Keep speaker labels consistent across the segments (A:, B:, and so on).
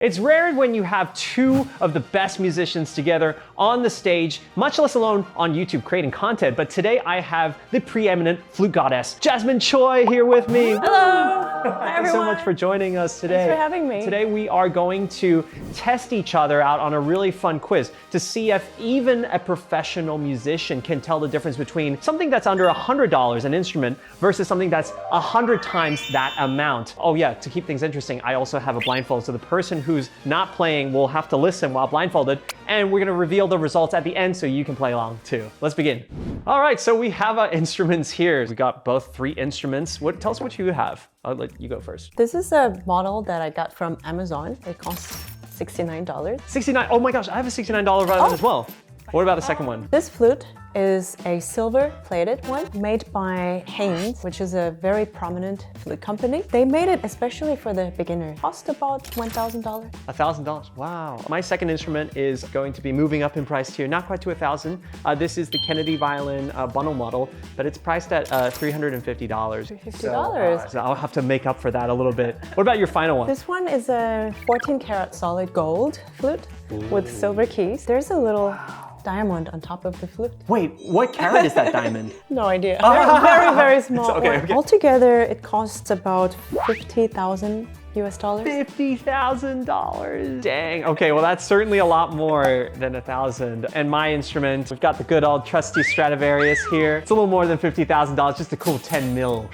A: It's rare when you have two of the best musicians together on the stage, much less alone on YouTube creating content. But today I have the preeminent flute goddess, Jasmine Choi, here with me.
B: Hello. Hi, everyone.
A: Thanks so much for joining us today.
B: Thanks for having me.
A: Today we are going to test each other out on a really fun quiz to see if even a professional musician can tell the difference between something that's under $100 an instrument versus something that's 100 times that amount. Oh yeah, to keep things interesting, I also have a blindfold, so the person who's not playing will have to listen while blindfolded, and we're gonna reveal the results at the end so you can play along too. Let's begin. All right, so we have our instruments here. We got both three instruments. Tell us what you have. I'll let you go first.
B: This is a model that I got from Amazon. It costs $69.
A: 69, oh my gosh, I have a $69 violin as well. What about the second one?
B: This flute is a silver-plated one made by Haynes, which is a very prominent flute company. They made it especially for the beginner. Cost about $1,000.
A: $1,000, wow. My second instrument is going to be moving up in price here, not quite to $1,000. This is the Kennedy Violin bundle model, but it's priced at $350.
B: $350.
A: So I'll have to make up for that a little bit. What about your final one?
B: This one is a 14 karat solid gold flute with silver keys. There's a little diamond on top of the flute.
A: Wait, what carat is that diamond?
B: No idea. Very, very small.
A: Okay.
B: Altogether, it costs about $50,000 US.
A: $50,000. Dang. Okay, well that's certainly a lot more than 1,000. And my instrument, we've got the good old trusty Stradivarius here. It's a little more than $50,000, just a cool 10 mil.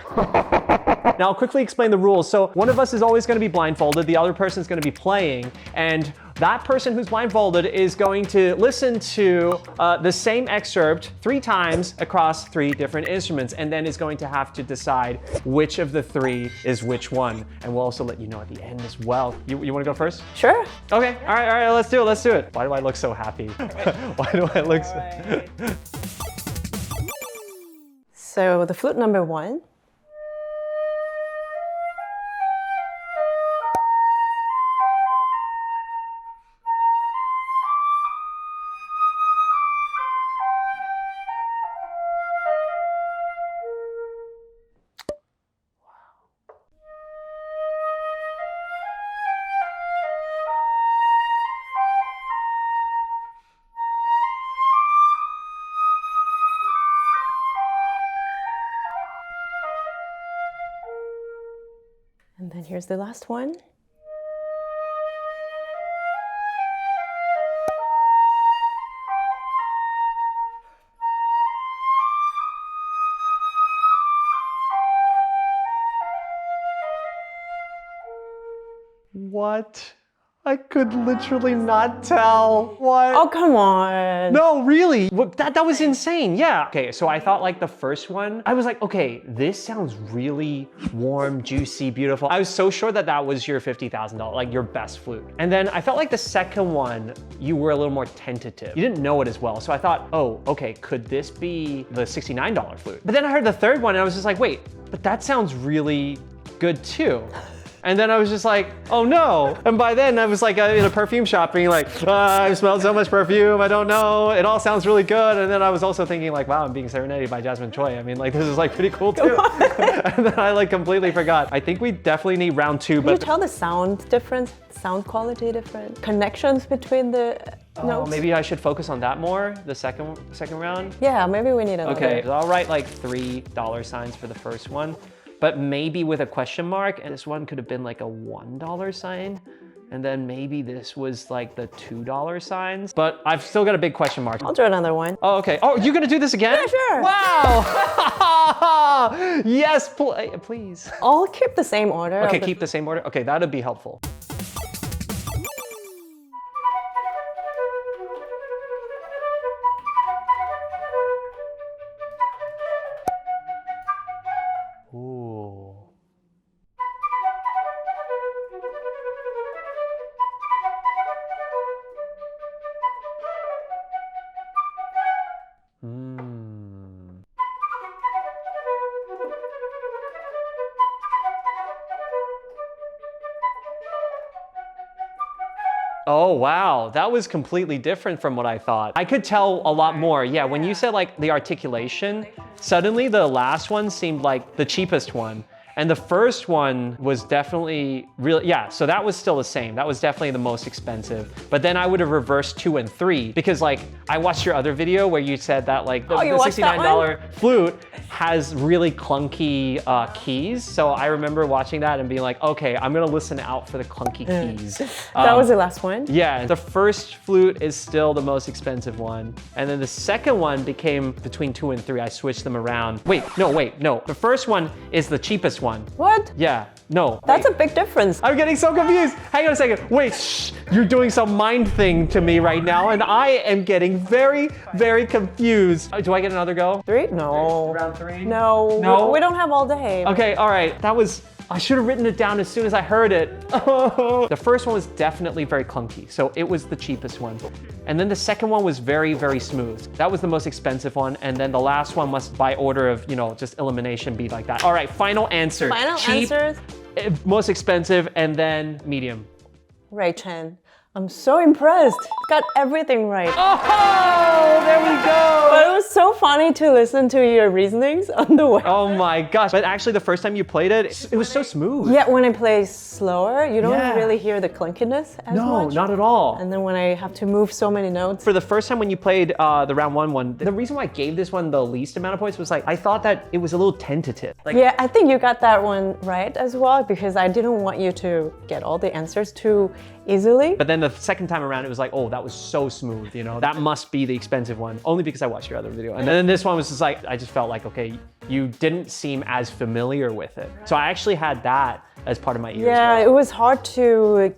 A: Now I'll quickly explain the rules. So one of us is always going to be blindfolded, the other person is going to be playing, and that person who's blindfolded is going to listen to the same excerpt 3 times across 3 different instruments, and then is going to have to decide which of the 3 is which one. And we'll also let you know at the end as well. You want to go first?
B: Sure.
A: Okay, all right, let's do it. Why do I look so happy? Why do I look so...
B: So the flute number 1. And then here's the last one.
A: What? I could literally not tell. What?
B: Oh, come on.
A: No, really? That was insane, yeah. Okay, so I thought like the first one, I was like, okay, this sounds really warm, juicy, beautiful. I was so sure that that was your $50,000, like your best flute. And then I felt like the second one, you were a little more tentative. You didn't know it as well. So I thought, oh, okay, could this be the $69 flute? But then I heard the third one and I was just like, wait, but that sounds really good too. And then I was just like, oh no. And by then I was like in a perfume shop being like, I've smelled so much perfume, I don't know. It all sounds really good. And then I was also thinking like, wow, I'm being serenaded by Jasmine Choi. I mean, like this is like pretty cool too. And then I like completely forgot. I think we definitely need round 2.
B: Can you tell the sound difference, sound quality difference, connections between the notes?
A: Maybe I should focus on that more, the second round?
B: Yeah, maybe we need another.
A: Okay, so I'll write like $3 signs for the first one. But maybe with a question mark, and this one could have been like a $1 sign. And then maybe this was like the $2 signs. But I've still got a big question mark.
B: I'll do another one.
A: Oh, okay. Oh, you're gonna do this again?
B: Yeah, sure.
A: Wow! Yes, please.
B: I'll keep the same order.
A: Okay, keep the same order? Okay, that'd be helpful. Ooh. Oh, wow. That was completely different from what I thought. I could tell a lot more. Yeah, when you said like the articulation, suddenly the last one seemed like the cheapest one. And the first one was definitely really, yeah, so that was still the same. That was definitely the most expensive. But then I would have reversed 2 and 3 because like I watched your other video where you said that like the $69 flute has really clunky keys. So I remember watching that and being like, okay, I'm gonna listen out for the clunky keys.
B: That was the last one?
A: Yeah, the first flute is still the most expensive one. And then the second one became between 2 and 3. I switched them around. Wait, no. The first one is the cheapest one.
B: What?
A: Yeah, no.
B: That's a big difference.
A: I'm getting so confused. Hang on a second. Wait, shh. You're doing some mind thing to me right now, and I am getting very, very confused. Do I get another go?
B: 3? No.
A: Round 3?
B: No.
A: No?
B: We don't have all day.
A: Okay, all right. That was, I should have written it down as soon as I heard it. The first one was definitely very clunky, so it was the cheapest one. And then the second one was very, very smooth. That was the most expensive one. And then the last one must, by order of, just elimination, be like that. All right, final answer.
B: Final
A: Cheap,
B: answers?
A: most expensive, and then medium.
B: Right, Chen. I'm so impressed. Got everything right.
A: Oh, there we go.
B: But it was so funny to listen to your reasonings on the way.
A: Oh my gosh. But actually the first time you played it, it was so smooth.
B: Yeah, when I play slower, you don't
A: Yeah.
B: really hear the clunkiness as
A: No,
B: much.
A: not at all.
B: And then when I have to move so many notes.
A: For the first time when you played the round one, the reason why I gave this one the least amount of points was like, I thought that it was a little tentative. Like,
B: Yeah, I think you got that one right as well because I didn't want you to get all the answers too easily.
A: but then the second time around, it was like, oh, that was so smooth, That must be the expensive one, only because I watched your other video. And then this one was just like, I just felt like, okay, you didn't seem as familiar with it. So I actually had that as part of my ear
B: Yeah,
A: as
B: it was hard to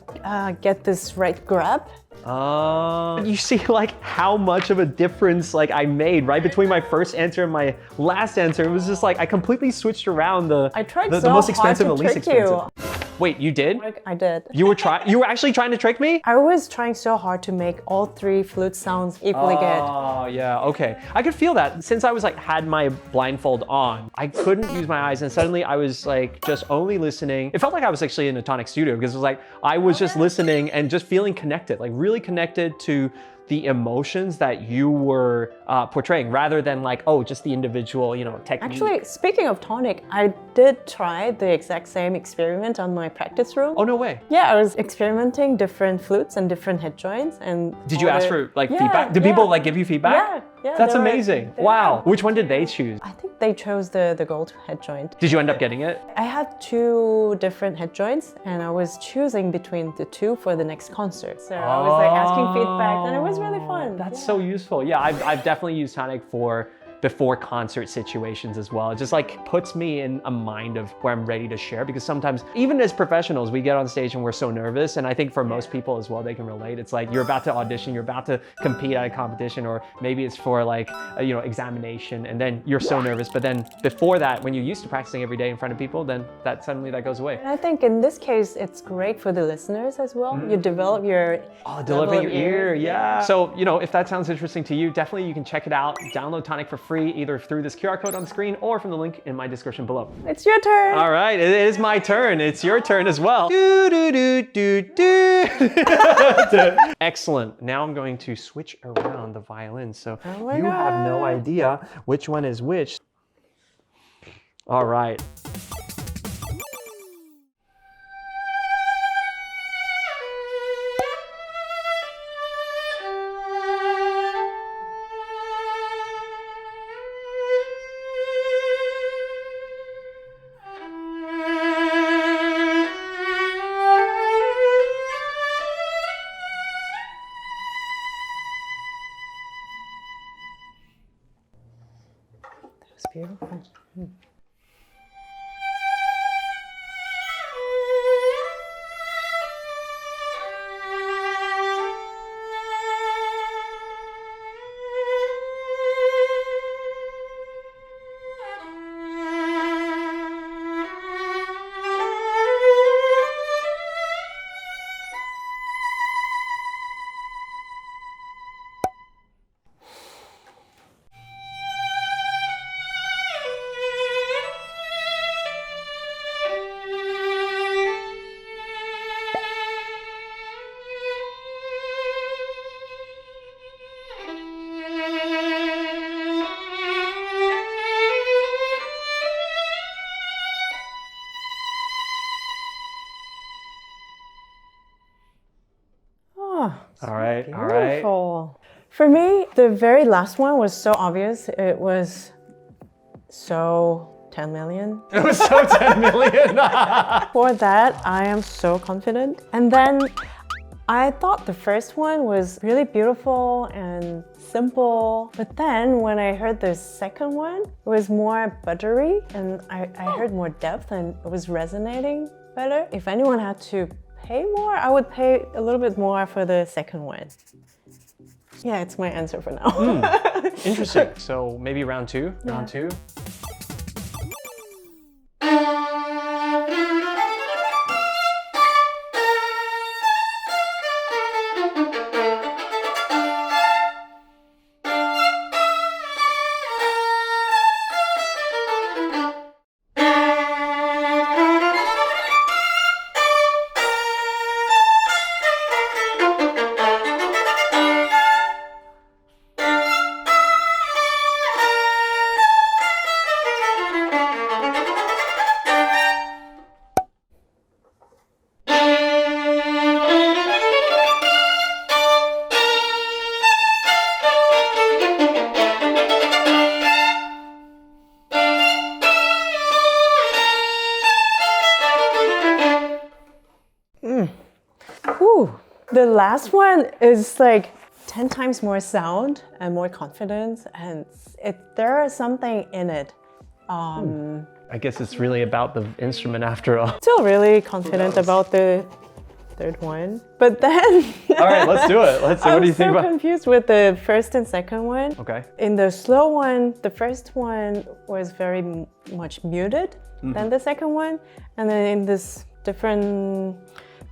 B: get this right grab.
A: well. You see like how much of a difference like I made right between my first answer and my last answer. It was just like I completely switched around
B: I tried
A: the
B: so
A: most
B: hard
A: expensive
B: to
A: and least
B: trick
A: expensive.
B: you.
A: Wait, you did?
B: I did.
A: You were actually trying to trick me?
B: I was trying so hard to make all 3 flute sounds equally good.
A: Oh, yeah, okay. I could feel that. Since I was like, had my blindfold on, I couldn't use my eyes and suddenly I was like, just only listening. It felt like I was actually in a tonic studio because it was like, I was just listening and just feeling connected, like really connected to the emotions that you were portraying rather than like, oh, just the individual, technique.
B: Actually, speaking of tonic, I did try the exact same experiment on my practice room.
A: Oh, no way.
B: Yeah, I was experimenting different flutes and different head joints and
A: Did you
B: all
A: ask
B: the-
A: for like
B: Yeah,
A: feedback? Did
B: yeah.
A: people like give you feedback?
B: Yeah,
A: That's
B: they were-
A: amazing.
B: they
A: Wow.
B: were-
A: Which one did they choose?
B: I think they chose the gold head joint.
A: Did you end up getting it?
B: I had 2 different head joints and I was choosing between the 2 for the next concert. So I was like asking feedback and it was really fun.
A: That's so useful. Yeah, I've definitely used Tonic for before concert situations as well. It just like puts me in a mind of where I'm ready to share because sometimes even as professionals, we get on stage and we're so nervous. And I think for most people as well, they can relate. It's like you're about to audition, you're about to compete at a competition, or maybe it's for like, examination and then you're so nervous. But then before that, when you're used to practicing every day in front of people, then that suddenly that goes away.
B: And I think in this case, it's great for the listeners as well. You develop your
A: Developing your
B: level of
A: ear, yeah. So, if that sounds interesting to you, definitely you can check it out. Download Tonic for free, either through this QR code on the screen or from the link in my description below.
B: It's your turn.
A: All right, it is my turn. It's your turn as well. Do, do, do, do, do. Excellent. Now I'm going to switch around the violin. So
B: Oh
A: you
B: my
A: have no
B: God.
A: idea which one is which. All right.
B: It's beautiful. Oh,
A: All right, all right.
B: beautiful. For me, the very last one was so obvious. It was so 10 million.
A: It was so 10 million.
B: For that, I am so confident. And then I thought the first one was really beautiful and simple. But then when I heard the second one, it was more buttery and I heard more depth and it was resonating better. If anyone had to pay more, I would pay a little bit more for the second one. Yeah, it's my answer for now.
A: Interesting. So maybe round two. Round two.
B: Ooh, the last one is like 10 times more sound and more confidence, and there is something in it.
A: I guess it's really about the instrument after all.
B: Still really confident about the third one, but then
A: All right, let's do it. Let's see. What do you think
B: I'm so
A: about?
B: confused with the first and second one.
A: Okay.
B: In the slow one, the first one was very much muted than the second one, and then in this different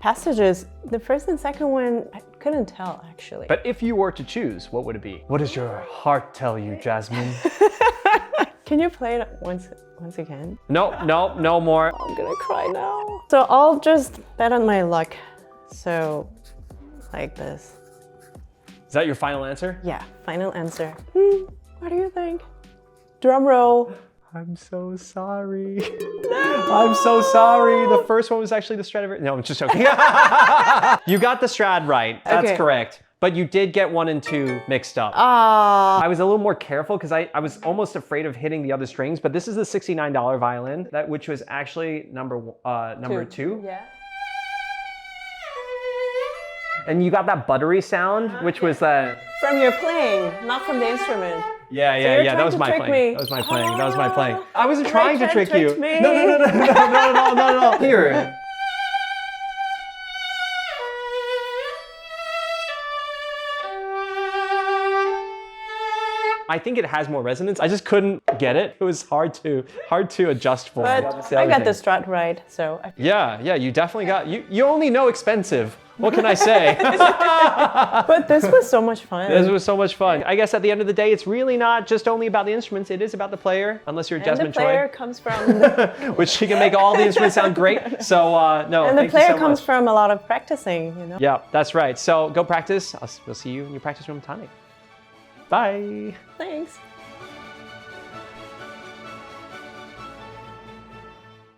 B: passages, the first and second one, I couldn't tell actually.
A: But if you were to choose, what would it be? What does your heart tell you, Jasmine?
B: Can you play it once again?
A: No, no, no more.
B: I'm gonna cry now. So I'll just bet on my luck. So, like this.
A: Is that your final answer?
B: Yeah, final answer. What do you think? Drum roll.
A: I'm so sorry. I'm so sorry. The first one was actually the Stradivarius. No, I'm just joking. You got the Strad right. That's
B: Okay.
A: correct. But you did get 1 and 2 mixed up.
B: Ah.
A: I was a little more careful because I was almost afraid of hitting the other strings, but this is the $69 violin, which was actually number two.
B: Yeah.
A: And you got that buttery sound, which was the...
B: From your playing, not from the instrument.
A: Yeah,
B: you're
A: that
B: trying
A: was
B: to
A: my
B: trick
A: playing.
B: me.
A: That was my playing. That was my playing. I wasn't trying to
B: Chen
A: trick you.
B: tricked me.
A: No. Here. I think it has more resonance. I just couldn't get it. It was hard to adjust for.
B: But
A: That's the
B: I
A: other
B: got
A: thing.
B: the strut right, so.
A: Yeah, you definitely got. You only know expensive. What can I say?
B: But this was so much fun.
A: This was so much fun. I guess at the end of the day, it's really not just only about the instruments. It is about the player, unless you're
B: and
A: Jasmine
B: the player
A: Choi,
B: comes from. The,
A: which she can make all the instruments sound great. So no,
B: and the
A: thank you
B: player
A: so
B: comes
A: much.
B: from a lot of practicing, you know.
A: Yeah, that's right. So go practice. We'll see you in your practice room tonight. Bye.
B: Thanks.